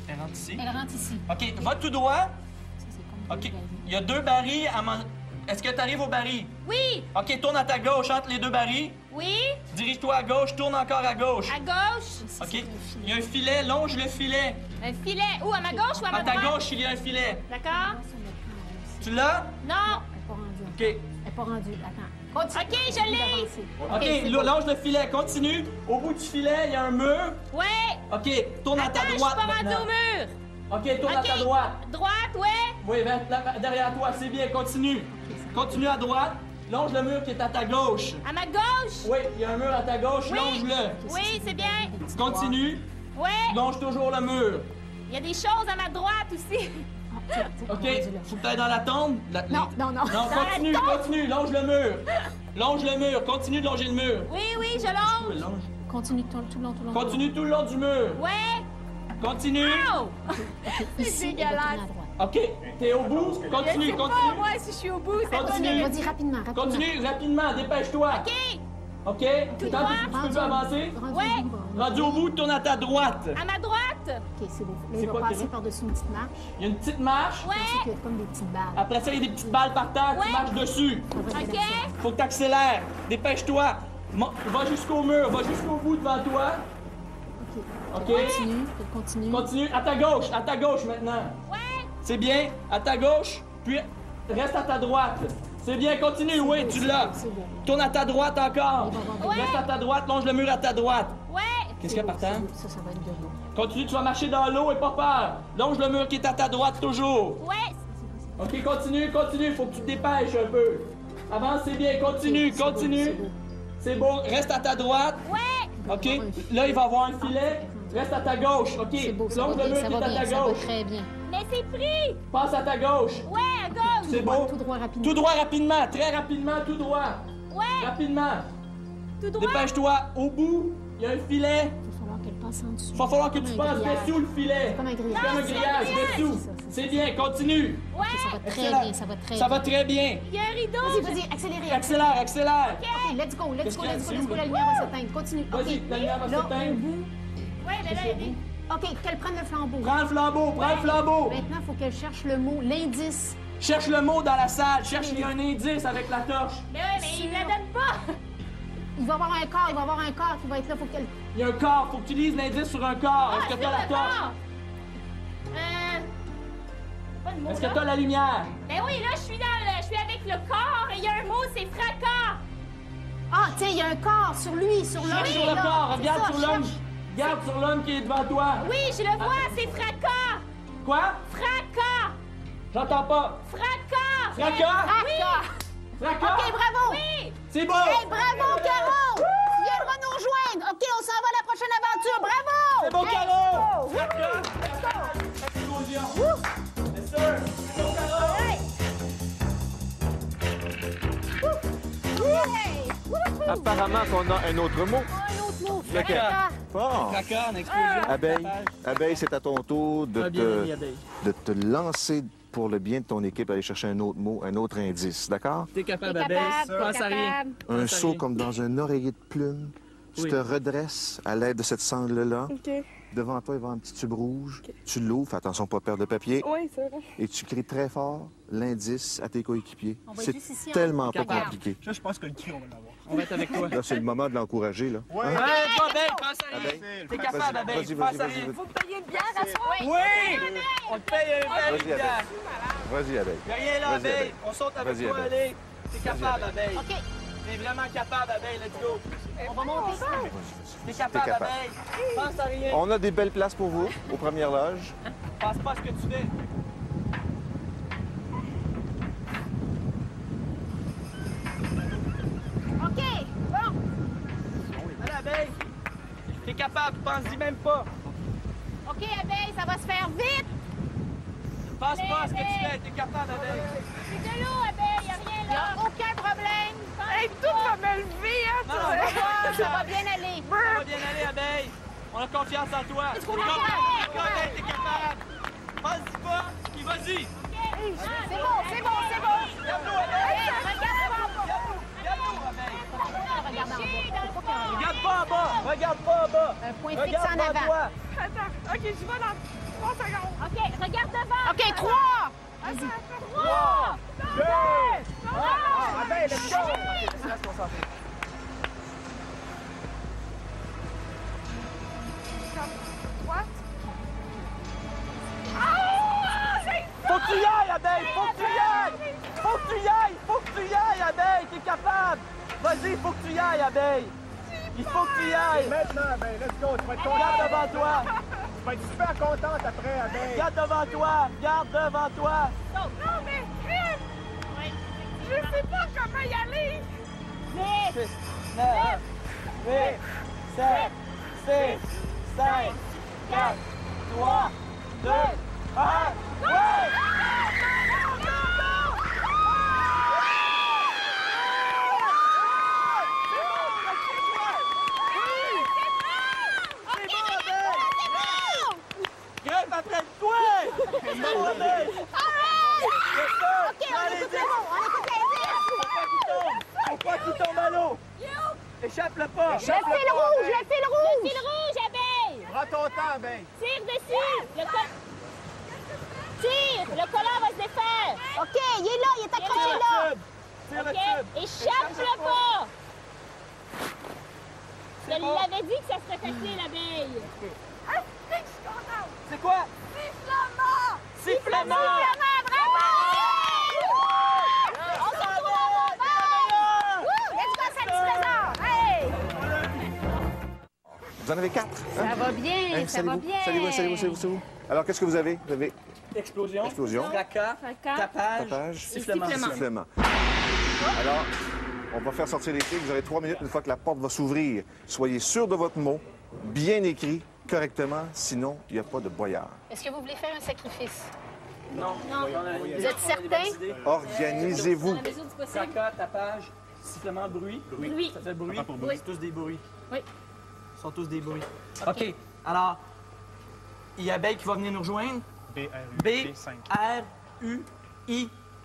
Elle rentre ici. Elle rentre ici. OK, va tout droit. Ça, c'est comme OK. Il y a 2 barils à mon... Est-ce que tu arrives au baril? Oui, OK, tourne à ta gauche entre les 2 barils. oui, Dirige-toi à gauche, tourne encore à gauche. à gauche. OK. Il y a un filet, longe le filet. Un filet. Où, à ma gauche ou à ma À ta droite? gauche, il y a un filet. D'accord? Tu l'as? Non. Elle n'est pas rendue. OK. Elle n'est pas rendue. Attends. Continue. OK, je l'ai. OK, c'est bon. Longe le filet, continue. Au bout du filet, il y a un mur. Ouais. OK, tourne à Attends, ta je suis droite pas rendue maintenant. au mur. OK, tourne à ta OK. droite. Droite, ouais. Oui, derrière toi, c'est bien, continue. Continue à droite. Longe le mur qui est à ta gauche. À ma gauche. Oui, il y a un mur à ta gauche, Oui. longe-le. Oui, c'est bien. Continue, Ouais. longe toujours le mur. Il y a des choses à ma droite aussi. OK, faut que t'ailles dans la tombe. Non. Non, la continue, tombe. continue, longe le mur. Longe le mur, continue de longer le mur. Oui, je longe. Longe. Continue tout le long. Continue tout le long du mur. Ouais. Continue. Oh. Ici, dégueulasse. et retourne à droite. OK, t'es au bout. Continue, continue. moi, si je suis au bout, ça Continue. Vas-y, rapidement. Continue, rapidement, dépêche-toi. OK. OK? Tout Tant droit. que tu peux avancer. Ouais. Rendu au bout, tourne à ta droite. À ma droite. OK, c'est beau. Là, C'est il va quoi, passer Kevin? par-dessus une petite marche. Il y a une petite marche. Ensuite, Ouais. il y a comme des petites balles. Après ça, il y a des petites balles par terre. Tu Ouais. marches dessus. OK. Faut que tu accélères. Dépêche-toi. Va jusqu'au mur. Va jusqu'au bout devant toi. OK. OK? Continue. Continue. À ta gauche maintenant. Ouais. C'est bien. À ta gauche. Puis reste à ta droite. C'est bien. Continue. Oui, tu l'as. C'est beau. Tourne à ta droite encore. Ouais. Reste à ta droite. Longe le mur à ta droite. Ouais. Qu'est-ce qu'il y a par terre? Ça va être de l'eau. Continue. Tu vas marcher dans l'eau et pas peur. Longe le mur qui est à ta droite toujours. Ouais. OK, continue. Faut que tu te dépêches un peu. Avance, c'est bien. Continue. C'est beau. C'est beau. Reste à ta droite. Ouais. OK. Là, il va y avoir un filet. Reste à ta gauche. OK. C'est beau, ça Longe va le bien, mur ça qui est va à bien, ta ça va gauche. très bien. Mais c'est pris. Passe à ta gauche. Ouais, à gauche. C'est beau. Tout droit, rapidement. Tout droit rapidement. Très rapidement, tout droit. Ouais. Rapidement. Tout droit. Dépêche-toi. Au bout, il y a un filet. Il va falloir qu'elle passe en dessous. Il va falloir que tu Comme un passes grillage. dessous le filet. Comme un grillage. Comme un grillage, dessous. C'est bien, continue. Ok, ça va très bien, ça va très bien. Ça va très bien. Il y a un rideau. Vas-y, accélérez. Accélère, accélère. OK, let's go, Qu'est-ce qu'il y a, c'est où, la là? lumière va s'éteindre. Continue. Vas-y, OK. la lumière va Là, s'éteindre. au bout. Ouais, mais là, il y a OK, qu'elle prenne le flambeau. Prends le flambeau, prends le flambeau. Maintenant, il faut qu'elle cherche le mot, l'indice. Cherche le mot dans la salle. Cherche il y a un indice avec la torche. Mais ouais, mais il me la donne pas. Il va y avoir un corps, qui va être là. Faut qu'elle... Il y a un corps. Faut que tu lises l'indice sur un corps. Est-ce que t'as la torche? Pas de mot, Est-ce que là. t'as la lumière? Ben oui, là, je suis avec le corps et il y a un mot, c'est fracas. Ah, tiens, il y a un corps sur lui, sur l'homme. Cherche sur le là. corps. C'est Regarde ça, sur l'homme. cherche. Regarde sur l'homme qui est devant toi. Oui, je le vois, c'est fracas. Quoi? Fracas. J'entends pas. Fracas. Fracas? Fracas. Fracas? OK, bravo. Oui. C'est beau! Hey, bravo, Caro. Tu viendras nous rejoindre. OK, on s'en va à la prochaine aventure. Bravo. C'est beau, Hey, Caro! go. Fracas! Explosion! Yes, sir! C'est beau, Caro! Hey. Apparemment qu'on a un autre mot. Un autre mot. Lequel? Fracas. Bon. Fracas, en explosion. Abeille, c'est à ton tour Ah, bien mis, Abeille. de te lancer pour le bien de ton équipe, aller chercher un autre mot, un autre indice, d'accord? T'es capable, T'es Abeille. capable, Pense à rien. Un Pense à saut rien. comme dans un oreiller de plume. Tu Oui. te redresses à l'aide de cette sangle-là. OK. Devant toi, il va y avoir un petit tube rouge. Tu l'ouvres, fais attention pas perdre de papier. Oui, c'est vrai. Et tu cries très fort l'indice à tes coéquipiers. On va C'est être juste ici, tellement pas Capable. compliqué. Là, je pense que le cul, on va l'avoir. On va être avec toi. Là, c'est le moment de l'encourager, là. Ouais. Hein? Ouais, toi, Abeille, pense à rien. Abeille. T'es capable, Abeille. Vas-y, Pense à vas-y, rien. vas-y. Vous payez une bière à soir? Oui! On te paye un bel Vas-y, Abeille. Vas-y, Abeille. Y'a rien là, Vas-y, Abeille. Abeille. On saute avec Vas-y, toi, Abeille. allez. T'es capable, Abeille. OK, T'es vraiment capable, Abeille. Let's go. on va monter. T'es capable, capable. Abeille. Pense à rien. On a des belles places pour vous, aux premières loges. Pense pas à ce que tu fais. OK, bon. Allez, Abeille. T'es capable, pense-y même pas. OK, Abeille, ça va se faire vite. Pense pas à ce que tu fais. T'es capable, Abeille. C'est de l'eau, Abeille, y a rien Il n'y a là. aucun problème. Hey, tout va me lever, hein, Non, tu sais. Ça va bien aller. Ça va bien aller, Abeille. On a confiance en toi. Est-ce qu'on est D'accord, capable? d'accord, Abeille, t'es capable. Pense-y pas. Puis vas-y. C'est bon, c'est bon, c'est bon. Regarde-nous, Abeille. Regarde en bas. Faut qu'elle regarde. Regarde pas en bas. Regarde pas en bas. Un point fixe Regarde en devant avant. toi. Attends, OK, je vais dans 3 secondes. OK, regarde devant. OK, 3. Attends, 3, 2, 1. Abeille, let's go. Laisse concentrer. What? Faut que tu y ailles, Abeille! Faut que tu y ailles! Faut que tu y ailles! Faut que tu y ailles, Abeille! T'es capable! Vas-y, faut que tu y ailles, Abeille! Il faut que tu y ailles! Maintenant, Abeille, let's go. Tu vas être Regarde contente. devant toi! Tu vas être super contente après, Abeille. Regarde devant toi! Regarde devant toi! Non, mais crème! Je sais pas comment y aller! 6, 9, 8, 7, 6, 5, 4, 3, 2, 1. Ouais! Grimpe après toi! C'est bon, Abeille! Yes, sir! OK, on écoute le mot. On écoute l'indice. Faut pas qu'il tombe à l'eau! Échappe-le pas! Le fil rouge, le fil rouge. Fil rouge, Abeille. Prends ton temps, Abeille. Tire dessus. Tire. Le collant va se défaire. OK, il est là, il est accroché Tire là. le tube! Tire le OK? tube! Échappe-le pas. Je C'est bon. l'avais dit que ça serait facile, Abeille. Ah, je suis contente! C'est quoi? Sifflement! Sifflement! On se retrouve en Let's go, satisfaisant. Hey! Vous en avez 4. Ça va bien, ça va bien. Salut-vous. Alors, qu'est-ce que vous avez? Vous avez Explosion. explosion, Fracas. Tapage. tapage, Sifflement. sifflement. Alors, on va faire sortir les clés. Vous avez 3 minutes une fois que la porte va s'ouvrir. Soyez sûr de votre mot, bien écrit, correctement, sinon, il n'y a pas de boyard. Est-ce que vous voulez faire un sacrifice? Non. Vous êtes certain? Organisez-vous. Fracas, tapage, Sifflement, bruit. Bruit. Ça fait bruit. Oui. C'est tous des bruits. Oui. Ils sont tous des bruits. OK. OK. Alors, il y a Abeille qui va venir nous rejoindre. B-R-U-I-T.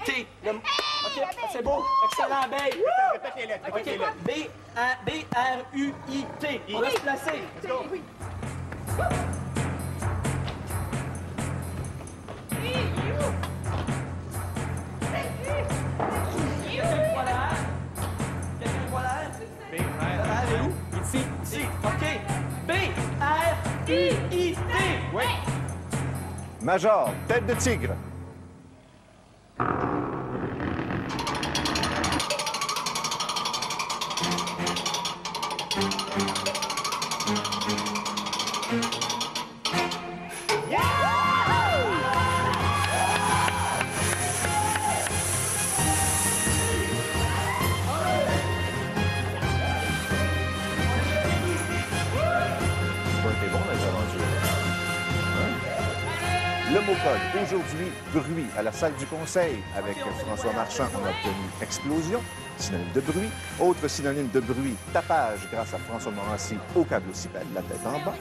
OK, c'est beau. Excellent, Abeille. OK. B-R-U-I-T. On va se placer. Let's go. Oui. Quelqu'un voit l'air? Quelqu'un voit l'air? L'air est où? Ici. Ici. OK. B-R-U-I-T. Oui. Major, tête de tigre. Le mot-code, aujourd'hui, bruit. À la salle du conseil, avec François Marchand, on a obtenu explosion, synonyme de bruit. Autre synonyme de bruit, tapage, grâce à François Morancy au câble-ocipède, la tête en bas.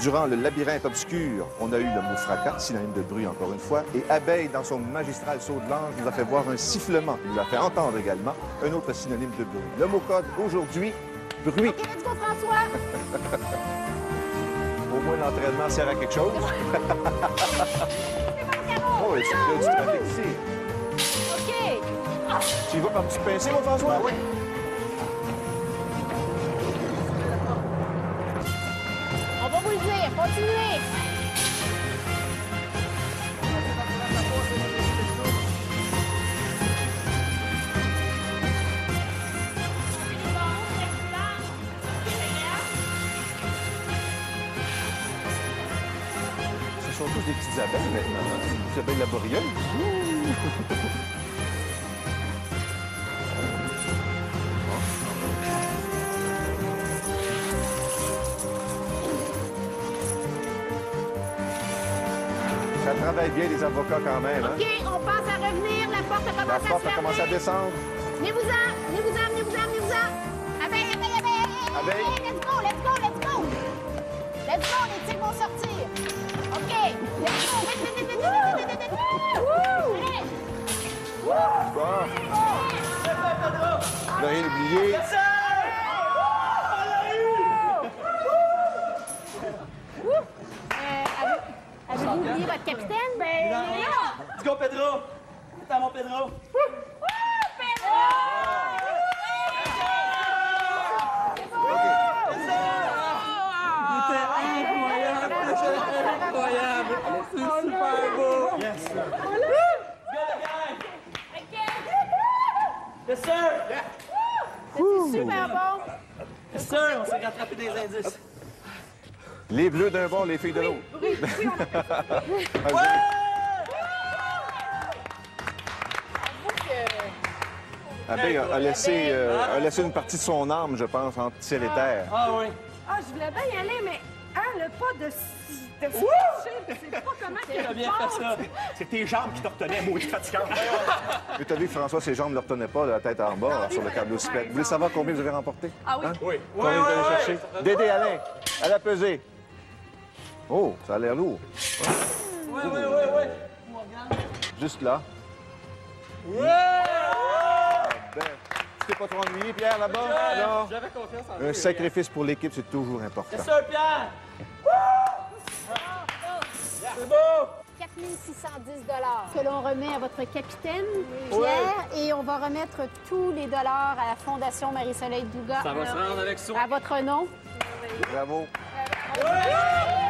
Durant le labyrinthe obscur, on a eu le mot fracas, synonyme de bruit encore une fois. Et Abeille, dans son magistral saut de l'ange, nous a fait voir un sifflement. Il nous a fait entendre également un autre synonyme de bruit. Le mot-code, aujourd'hui, bruit. OK, let's go, François! Au moins, l'entraînement sert à quelque chose. Oh, et c'est du trafic ici. OK. Tu y vas par petit pincé, mon François? Oui. On va vous le dire. Continuez. Ce sont tous des petites abeilles maintenant. Des petites abeilles laborieuses. Ça travaille bien, les avocats, quand même. Hein? OK, on pense à revenir. La porte a La commencé porte à a se commencé à fermer. descendre. Venez-vous-en. Venez-vous-en, venez-vous-en, venez-vous-en. Abeille, abeille, abeille. Abeille. Let's go, let's go, let's go. Let's go, les tigres vont sortir. OK, let's go. Vite, vite, vite, vite, vite, vite, vite, vite. Wouh! Bon. Ne rien oublier. Avez-vous oublié votre capitaine? Let's go, Pedro. C'est à mon Pedro. Incroyable! C'est super beau! Yes, sir! Go, the gang! Yes, sir! C'est super bon. Yes, sir! On s'est rattrapé des indices. Les bleus d'un bord, les filles de l'autre. Abeille a laissé une partie de son âme, je pense, entre ciel et terre. Ah oui. Ah, je voulais bien y aller, mais le pas de c'est pas comment Tu as bien fait ça. C'est tes jambes qui te retenaient, maudit fatigant. Mais t'as vu, François, ses jambes ne le retenaient pas, la tête en bas, sur le câble-ocipède. Vous voulez savoir combien vous avez remporté? Ah oui? Hein? Oui. Combien vous allez chercher? Dédé Alain, à la pesée. Oh, ça a l'air lourd. Oui. Juste là. Ben, tu t'es pas trop ennuyé, Pierre, là-bas? Non. J'avais confiance en Un sacrifice pour l'équipe, c'est toujours important. Yes, sir, Pierre! C'est beau! 4 610 que l'on remet à votre capitaine, Pierre, et on va remettre tous les dollars à la Fondation Marie-Soleil Douga. Ça va se rendre avec ça. À votre nom. Bravo. Ouais!